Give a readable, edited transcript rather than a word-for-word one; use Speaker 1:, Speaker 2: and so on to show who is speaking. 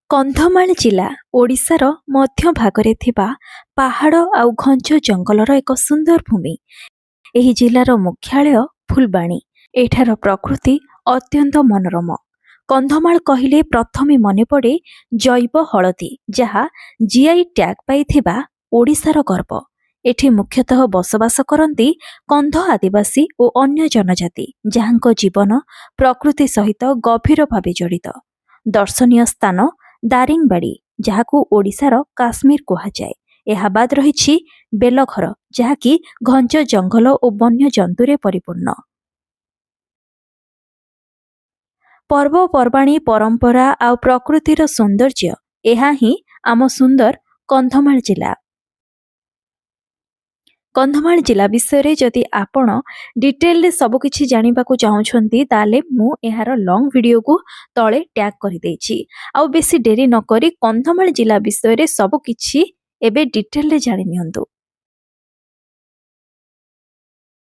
Speaker 1: କନ୍ଧମାଳ ଜିଲ୍ଲା ଓଡ଼ିଶାର ମଧ୍ୟଭାଗରେ ଥିବା ପାହାଡ଼ ଆଉ ଘଞ୍ଚ ଜଙ୍ଗଲର ଏକ ସୁନ୍ଦର ଭୂମି। ଏହି ଜିଲ୍ଲାର ମୁଖ୍ୟାଳୟ ଫୁଲବାଣୀ। ଏଠାର ପ୍ରକୃତି ଅତ୍ୟନ୍ତ ମନୋରମ। କନ୍ଧମାଳ କହିଲେ ପ୍ରଥମେ ମନେପଡ଼େ ଜୈବ ହଳଦୀ, ଯାହା ଜିଆଇ ଟ୍ୟାଗ୍ ପାଇଥିବା ଓଡ଼ିଶାର ଗର୍ବ। ଏଠି ମୁଖ୍ୟତଃ ବସବାସ କରନ୍ତି କନ୍ଧ ଆଦିବାସୀ ଓ ଅନ୍ୟ ଜନଜାତି, ଯାହାଙ୍କ ଜୀବନ ପ୍ରକୃତି ସହିତ ଗଭୀର ଭାବେ ଜଡ଼ିତ। ଦର୍ଶନୀୟ ସ୍ଥାନ ଦାରିଙ୍ଗବାଡ଼ି, ଯାହାକୁ ଓଡ଼ିଶାର କାଶ୍ମୀର କୁହାଯାଏ। ଏହା ବାଦ୍ ରହିଛି ବେଲଘର, ଯାହାକି ଘଞ୍ଚ ଜଙ୍ଗଲ ଓ ବନ୍ୟଜନ୍ତୁରେ ପରିପୂର୍ଣ୍ଣ। ପର୍ବପର୍ବାଣୀ, ପରମ୍ପରା ଆଉ ପ୍ରକୃତିର ସୌନ୍ଦର୍ଯ୍ୟ, ଏହା ହିଁ ଆମ ସୁନ୍ଦର କନ୍ଧମାଳ ଜିଲ୍ଲା। କନ୍ଧମାଳ ଜିଲ୍ଲା ବିଷୟରେ ଯଦି ଆପଣ ଡିଟେଲରେ ସବୁକିଛି ଜାଣିବାକୁ ଚାହୁଁଛନ୍ତି, ତାହେଲେ ମୁଁ ଏହାର ଲଙ୍ଗ ଭିଡ଼ିଓକୁ ତଳେ ଟ୍ୟାଗ୍ କରିଦେଇଛି। ଆଉ ବେଶୀ ଡେରି ନକରି କନ୍ଧମାଳ ଜିଲ୍ଲା ବିଷୟରେ ସବୁକିଛି ଏବେ ଡିଟେଲରେ ଜାଣି ନିଅନ୍ତୁ।